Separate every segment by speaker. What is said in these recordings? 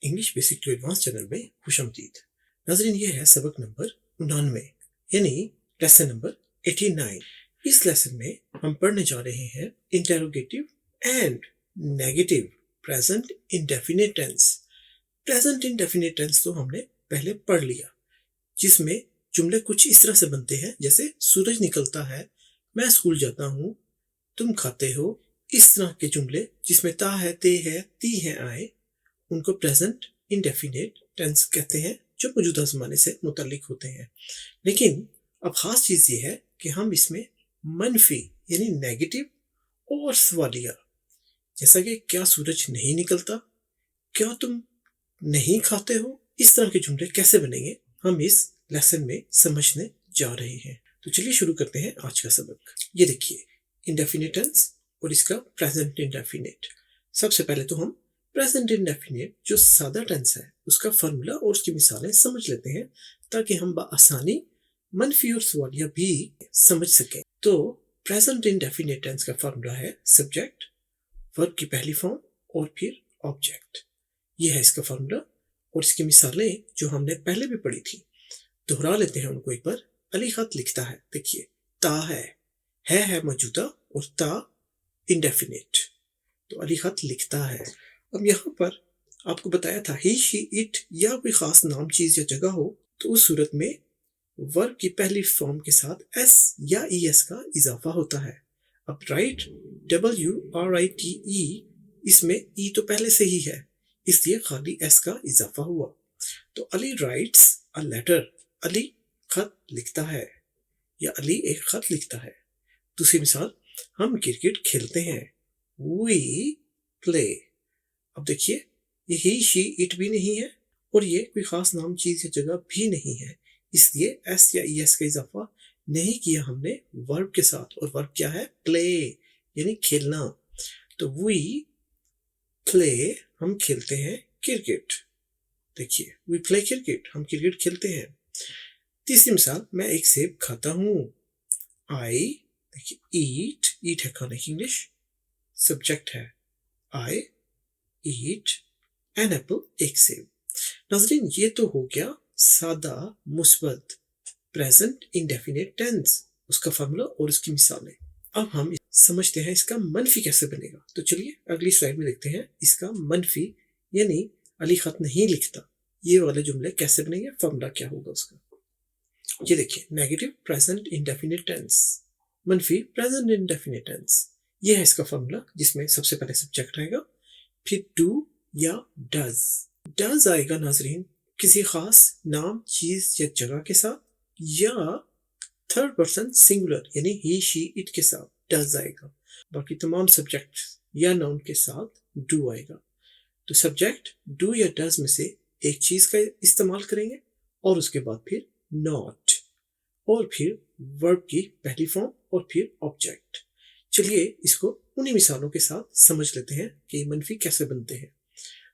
Speaker 1: English basic to advance channel में खुशामदीद। नाज़रीन, ये है सबक नंबर 99 यानी लेसन नंबर 89। इस लेसन में हम पढ़ने जा रहे हैं interrogative and negative present indefinite tense. Present indefinite tense तो हमने पहले पढ़ लिया, जिसमें जुमले कुछ इस तरह से बनते हैं जैसे सूरज निकलता है, मैं स्कूल जाता हूँ, तुम खाते हो। इस तरह के जुमले जिसमें ता है, ते है, ती है, आए, उनको प्रेजेंट इंडेफिनिट टेंस कहते हैं, जो मौजूदा ज़माने से मुतल्लिक होते हैं। लेकिन अब ख़ास चीज़ ये है कि हम इसमें मनफी यानी नेगेटिव और सवालिया, जैसा कि क्या सूरज नहीं निकलता, क्या तुम नहीं खाते हो, इस तरह के जुमले कैसे बनेंगे, हम इस लेसन में समझने जा रहे हैं। तो चलिए शुरू करते हैं आज का सबक। ये देखिए, इंडेफिनिट टेंस और इसका प्रेजेंट इंडेफिनिट। सबसे पहले तो हम प्रेजेंट इंडेफिनिट जो सादा टेंस है उसका फार्मूला और उसकी मिसालें समझ लेते हैं, ताकि हम बआसानी मनफी और सवालिया भी समझ सकें। तो प्रेजेंट इंडेफिनिट टेंस का फार्मूला है सब्जेक्ट, वर्ब की पहली फॉर्म और फिर ऑब्जेक्ट। ये है इसका फार्मूला और इसकी मिसालें जो हमने पहले भी पढ़ी थी। दोहरा लेते हैं उनको एक बार। अली खत लिखता है, देखिए ता है मौजूदा और ता इंडेफिनिट, तो अली खत लिखता है। अब यहाँ पर आपको बताया था ही, शी, इट या कोई खास नाम, चीज या जगह हो तो उस सूरत में वर्ब की पहली फॉर्म के साथ एस या ई एस का इजाफा होता है। अब राइट, WRITE, इसमें ई तो पहले से ही है, इसलिए खाली एस का इजाफा हुआ। तो Ali writes a letter, Ali खत लिखता है या अली एक खत लिखता है। दूसरी मिसाल, हम क्रिकेट खेलते हैं, वी प्ले। अब देखिए, ये ही, शी, इट भी नहीं है और ये कोई खास नाम, चीज या जगह भी नहीं है, इसलिए एस या ई एस का इजाफा नहीं किया हमने वर्ब के साथ। और वर्ब क्या है? प्ले, यानी खेलना। तो वी प्ले, हम खेलते हैं क्रिकेट। देखिए, वी प्ले क्रिकेट, हम क्रिकेट खेलते हैं। तीसरी मिसाल, मैं एक सेब खाता हूँ, आई, देखिए ईट है खाने की इंग्लिश, सब्जेक्ट है आई ईट एन एप्पल, एक सेब। नाज़रीन, ये तो हो गया सादा मुस्बत प्रेजेंट इंडेफिनिट टेंस, उसका फार्मूला और उसकी मिसालें। अब हम समझते हैं इसका मनफी कैसे बनेगा। तो चलिए अगली स्लाइड में देखते हैं इसका मनफी यानी अली खत नहीं लिखता, ये वाले जुमले कैसे बनेंगे, फार्मूला क्या होगा उसका। ये देखिए, नेगेटिव प्रेजेंट इंडेफिनिट टेंस, मनफी प्रेजेंट इंडेफिनिट टेंस। ये है इसका फार्मूला, जिसमें सबसे पहले सब्जेक्ट आएगा, फिर डू या डज आएगा नाजरीन किसी खास नाम, चीज या जगह के साथ, या थर्ड पर्सन सिंगुलर यानी ही, शी, इट के साथ डज आएगा। बाकी तमाम सब्जेक्ट या नाउन के साथ डू आएगा। तो सब्जेक्ट डू या डज में से एक चीज का इस्तेमाल करेंगे और उसके बाद फिर नॉट, और फिर वर्ब की पहली फॉर्म और फिर ऑब्जेक्ट। चलिए इसको उन्हीं मिसालों के साथ समझ लेते हैं कि ये मनफी कैसे बनते हैं।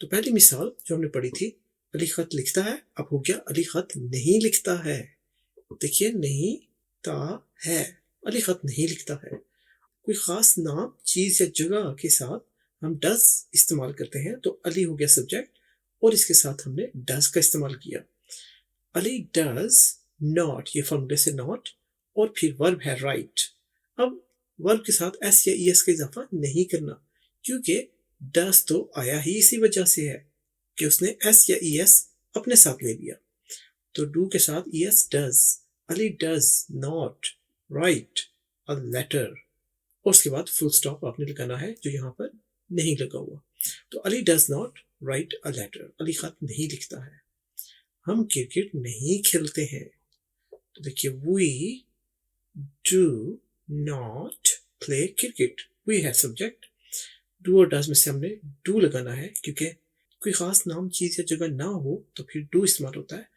Speaker 1: तो पहली मिसाल जो हमने पढ़ी थी, अली खत लिखता है, अब हो गया अली खत नहीं लिखता है। देखिए, नहीं ता है, अली खत नहीं लिखता है। कोई खास नाम, चीज या जगह के साथ हम डज इस्तेमाल करते हैं, तो अली हो गया सब्जेक्ट और इसके साथ हमने डज का इस्तेमाल किया। अली डज नॉट, ये फॉर्मूले से नॉट, और फिर वर्ब है राइट। अब वर्ब के साथ एस या ई एस का इजाफा नहीं करना, क्योंकि डज तो आया ही इसी वजह से है कि उसने एस या ई एस अपने साथ ले लिया। तो डू के साथ E S, does. Ali does not write a letter, और उसके बाद फुल स्टॉप आपने लगाना है जो यहाँ पर नहीं लगा हुआ। तो Ali does not write a letter, Ali खत नहीं लिखता है। हम क्रिकेट नहीं खेलते हैं, तो देखिए we do not play cricket, we है सब्जेक्ट, डू और डज में से हमने डू लगाना है, क्योंकि कोई खास नाम, चीज या जगह ना हो तो फिर डू इस्तेमाल होता है,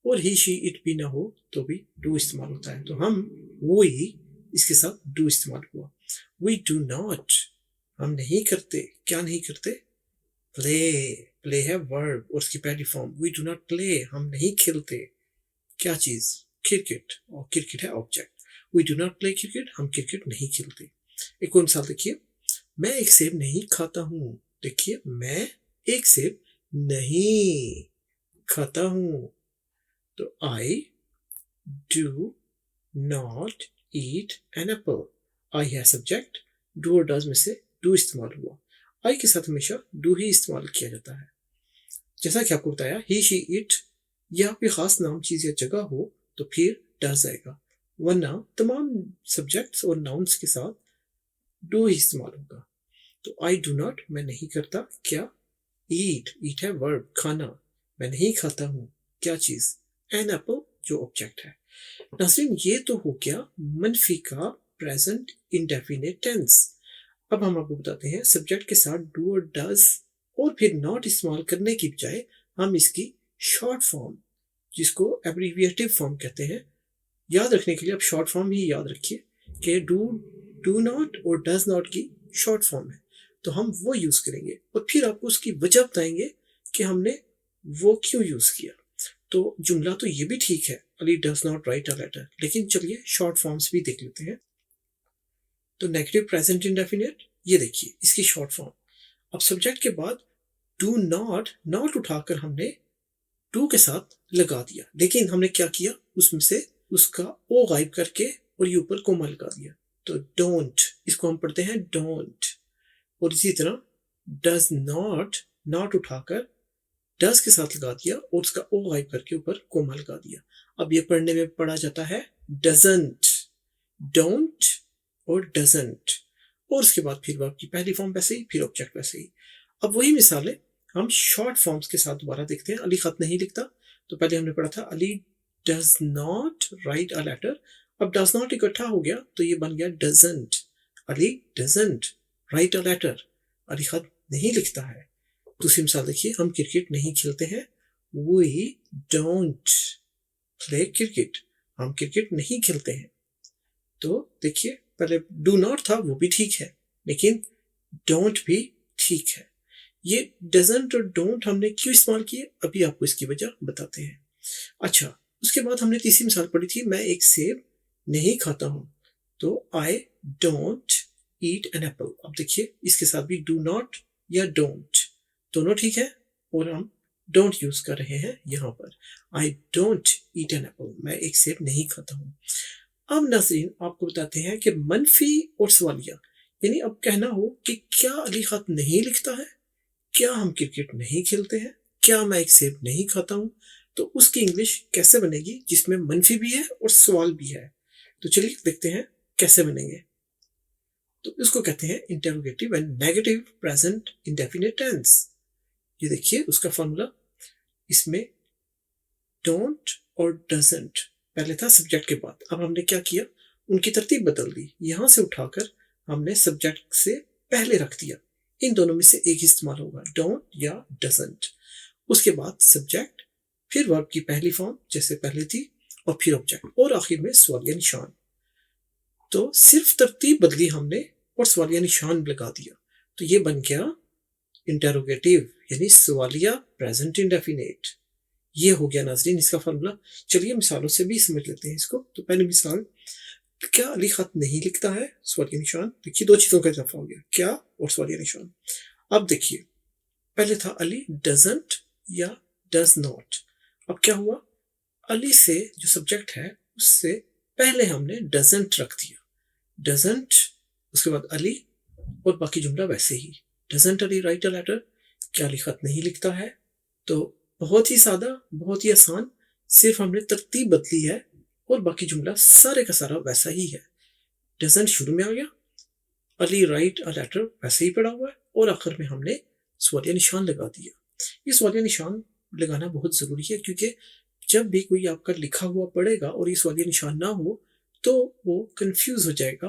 Speaker 1: और ही, शी, इट भी ना हो तो भी डू इस्तेमाल होता है। तो हम वी, इसके साथ डू इस्तेमाल हुआ। वी डू नॉट, हम नहीं करते, क्या नहीं करते? प्ले, प्ले है वर्ब और उसकी पहली form. We do not play, हम नहीं खेलते क्या चीज? क्रिकेट, और क्रिकेट है object. We do not play cricket, हम क्रिकेट नहीं खेलते। एक और मिसाल देखिए, मैं एक सेब नहीं खाता हूँ। देखिए, मैं एक सेब नहीं खाता हूं। तो I do not eat an apple. I है सब्जेक्ट, डू और डज में से डू इस्तेमाल हुआ। आई के साथ हमेशा डू ही इस्तेमाल किया जाता है। जैसा कि आपको बताया ही शी इट, या कोई खास नाम चीज या जगह हो तो फिर डज आएगा, वरना तमाम सब्जेक्ट्स और नाउन्स के साथ डू ही इस्तेमाल होगा। तो आई डू नॉट मैं नहीं करता क्या, ईट है वर्ब खाना, मैं नहीं खाता हूँ क्या चीज, एन एप्पल जो ऑब्जेक्ट है। नाज़रीन ये तो हो गया मनफी का प्रेजेंट इंडेफिनिट टेंस। अब हम आपको बताते हैं सब्जेक्ट के साथ डू और डज और फिर नॉट इस्तेमाल करने की बजाय हम इसकी शॉर्ट फॉर्म, जिसको एब्रीविएटिव फॉर्म कहते हैं, याद रखने के लिए आप शॉर्ट फॉर्म ही याद रखिए कि डू नॉट और डज नॉट की शॉर्ट फॉर्म है, तो हम वो यूज करेंगे और फिर आपको उसकी वजह बताएंगे कि हमने वो क्यों यूज किया। तो जुमला तो ये भी ठीक है, Ali does not write a letter, लेकिन चलिए शॉर्ट फॉर्म्स भी देख लेते हैं। तो नेगेटिव प्रेजेंट इंडेफिनिट, ये देखिए इसकी शॉर्ट फॉर्म। अब सब्जेक्ट के बाद डू नॉट उठाकर हमने डू के साथ लगा दिया, लेकिन हमने क्या किया उसमें से उसका ओ गायब करके और ये ऊपर कोमा लगा दिया। तो डोंट, इसको हम पढ़ते हैं डोंट। और इसी तरह डज नॉट उठाकर डज के साथ लगा दिया और उसका ओ गायब करके ऊपर कोमा लगा दिया। अब ये पढ़ने में पढ़ा जाता है डजंट, डोंट और डजंट, और उसके बाद फिर वर्ब की पहली फॉर्म वैसे ही, फिर ऑब्जेक्ट वैसे ही। अब वही मिसालें हम शॉर्ट फॉर्म्स के साथ दोबारा देखते हैं। अली खत नहीं लिखता, तो पहले हमने पढ़ा था Ali does not write a letter. अब डज नॉट इकट्ठा हो गया तो ये बन गया doesn't. Ali doesn't write a letter, Ali खत नहीं लिखता है। दूसरी मिसाल देखिए, हम क्रिकेट नहीं खेलते हैं, वी डोंट प्ले क्रिकेट, हम क्रिकेट नहीं खेलते हैं। तो देखिए पहले डू नॉट था वो भी ठीक है, लेकिन डोंट भी ठीक है। ये डजंट और डोंट हमने क्यों इस्तेमाल किए, अभी आपको इसकी वजह बताते हैं। अच्छा, उसके बाद हमने तीसरी मिसाल पढ़ी थी, मैं एक सेब नहीं खाता हूं, तो I don't eat an Apple. अब देखिए इसके साथ भी डू नॉट या डोंट दोनों ठीक है, और हम डोंट यूज कर रहे हैं यहां पर। I don't eat an Apple, मैं एक सेब नहीं खाता हूं। अब नाज़रीन आपको बताते हैं कि मनफी और सवालिया, यानी अब कहना हो कि क्या अली खत नहीं लिखता है, क्या हम क्रिकेट नहीं खेलते हैं, क्या मैं एक सेब नहीं खाता हूं, तो उसकी इंग्लिश कैसे बनेगी जिसमें मनफी भी है और सवाल भी है। तो चलिए देखते हैं कैसे बनेंगे। तो इसको कहते हैं interrogative and negative present indefinite tense. ये देखिए उसका फॉर्मूला, इसमें डोंट और डजंट पहले था सब्जेक्ट के बाद, अब हमने क्या किया उनकी तरतीब बदल दी, यहां से उठाकर हमने सब्जेक्ट से पहले रख दिया। इन दोनों में से एक ही इस्तेमाल होगा, डोंट या डजंट। उसके बाद सब्जेक्ट, फिर वर्ब की पहली फॉर्म जैसे पहले थी, और फिर ऑब्जेक्ट, और आखिर में सवालिया निशान। तो सिर्फ तरतीब बदली हमने और सवालिया निशान लगा दिया, तो ये बन गया इंटेरोगेटिव यानी सवालिया प्रेजेंट इंडेफिनिट। ये हो गया नाजरीन इसका फॉर्मूला। चलिए मिसालों से भी समझ लेते हैं इसको। तो पहली मिसाल, क्या अली खत नहीं लिखता है, सवालिया निशान। देखिए दो चीजों का इजाफा हो गया, क्या और सवालिया निशान। अब देखिए पहले था अली डजंट या डज नॉट। अब क्या हुआ, अली से जो सब्जेक्ट है उससे पहले हमने डजंट रख दिया, डजंट, उसके बाद अली, और बाकी जुमला वैसे ही। Doesn't Ali write a letter, क्या अली खत नहीं लिखता है। तो बहुत ही सादा, बहुत ही आसान, सिर्फ हमने तरतीब बदली है और बाकी जुमला सारे का सारा वैसा ही है। डजंट शुरू में आ गया, अली राइट अ लेटर वैसे ही पड़ा हुआ है, और आखिर में हमने सवालिया निशान लगा दिया। ये सवालिया निशान लगाना बहुत जरूरी है, क्योंकि जब भी कोई आपका लिखा हुआ पढ़ेगा और ये सवालिया निशान ना हो तो वो कंफ्यूज हो जाएगा,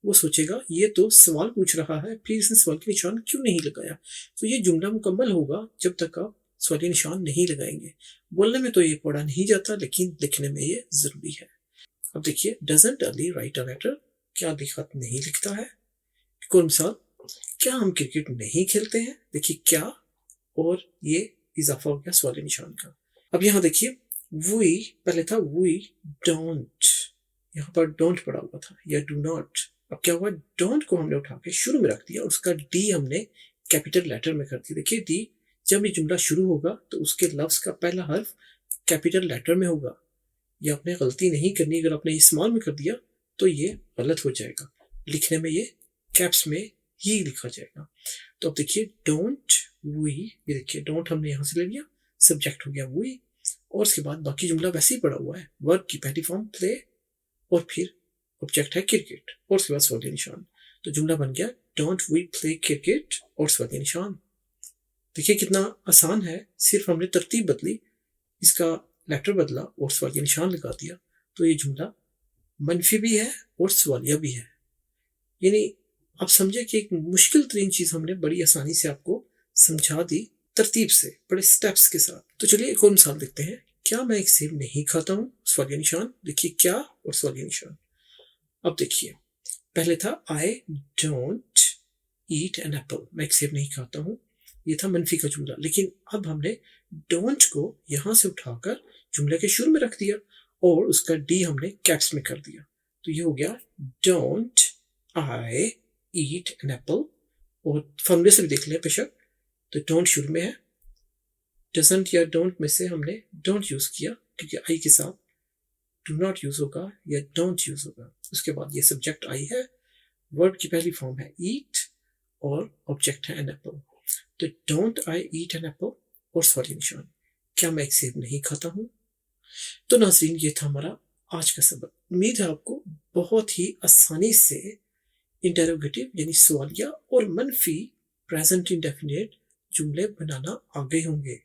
Speaker 1: वो सोचेगा ये तो सवाल पूछ रहा है, फिर इसने सवाल का निशान क्यों नहीं लगाया। तो ये जुमला मुकम्मल होगा जब तक आप सवालिया निशान नहीं लगाएंगे। बोलने में तो ये पढ़ा नहीं जाता, लेकिन लिखने में ये जरूरी है। अब देखिए doesn't Ali write a letter, क्या अली खत नहीं लिखता है। एक और मिसाल, क्या हम क्रिकेट नहीं खेलते हैं। देखिए क्या और ये इजाफा हो गया सवालिया निशान का। अब यहाँ देखिए वी पहले था वी डोंट, यहाँ पर डोंट पड़ा हुआ था या डू नॉट। अब क्या हुआ, डोंट को हमने उठा के शुरू में रख दिया, उसका डी हमने कैपिटल लेटर में कर दिया। देखिए डी जब ये जुमला शुरू होगा तो उसके लफ्ज का पहला हर्फ कैपिटल लेटर में होगा। ये आपने गलती नहीं करनी, अगर आपने स्मॉल में कर दिया तो ये गलत हो जाएगा। लिखने में ये कैप्स में ही लिखा जाएगा। तो अब देखिए डोंट वी, ये देखिए डोंट हमने यहाँ से ले लिया, सब्जेक्ट हो गया वी, और उसके बाद बाकी जुमला वैसे ही पड़ा हुआ है। वर्ब की पहली फॉर्म प्ले, और फिर ऑब्जेक्ट है क्रिकेट, और उसके बाद सवालिया निशान। तो जुमला बन गया डोंट वी प्ले क्रिकेट और सवालिया निशान। देखिए कितना आसान है, सिर्फ हमने तरतीब बदली, इसका लेटर बदला और सवालिया निशान लगा दिया। तो ये जुमला मनफी भी है और सवालिया भी है। यानी आप समझे कि एक मुश्किल तरीन चीज हमने बड़ी आसानी से आपको समझा दी, तरतीब से, बड़े स्टेप्स के साथ। तो चलिए एक और मिसाल देखते हैं। क्या मैं एक सेब नहीं खाता हूँ, सवालिया निशान। देखिए क्या और सवालिया निशान। अब देखिए पहले था I don't eat an Apple, मैं एक सेब नहीं खाता हूँ, ये था मनफी का जुमला। लेकिन अब हमने डोंट को यहां से उठाकर जुमले के शुरू में रख दिया और उसका डी हमने कैप्स में कर दिया। तो ये हो गया don't I eat an Apple, और फॉर्मूले से भी देख लें बेशक। तो डोंट शुरू में है, डजंट या डोंट में से हमने डोंट यूज किया क्योंकि आई के साथ डू नॉट यूज होगा या डोंट यूज होगा। उसके बाद ये सब्जेक्ट आई है, वर्ब की पहली फॉर्म है ईट और ऑब्जेक्ट है एन एप्पल। तो don't I eat an Apple और सवालिया निशान, क्या मैं एक सेब नहीं खाता हूँ। तो नाज़रीन ये था हमारा आज का सबक। उम्मीद है आपको बहुत ही आसानी से इंटेरोगेटिव यानी सवालिया और मनफी प्रेजेंट इंडेफिनिट जुमले बनाना आ गए होंगे।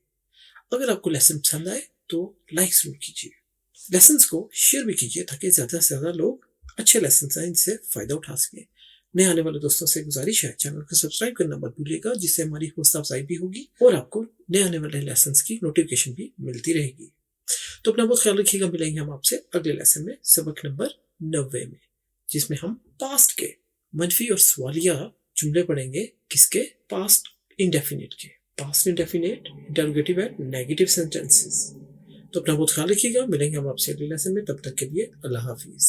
Speaker 1: अगर आपको लेसन पसंद आए तो लाइक जरूर कीजिए, लेसन्स को शेयर भी कीजिए ताकि ज़्यादा से ज़्यादा लोग अच्छे लेसन हैं इनसे फ़ायदा उठा सकें। नए आने वाले दोस्तों से गुजारिश है चैनल को सब्सक्राइब करना मत भूलिएगा, जिससे हमारी हौसला अफजाई भी होगी और आपको नए आने वाले लेसन्स की नोटिफिकेशन भी मिलती रहेगी। तो अपना बहुत ख्याल रखिएगा। मिलेंगे हम आपसे अगले लेसन में, सबक नंबर 90 में, जिसमें हम पास्ट के मनफी और सवालिया जुमले पढ़ेंगे। किसके? पास्ट इंडेफिनिट के। Past indefinite, interrogative and negative sentences. तो अपना बहुत ख्याल रखिएगा। मिलेंगे हम आपसे अगले लेसन में, तब तक के लिए अल्लाह हाफिज।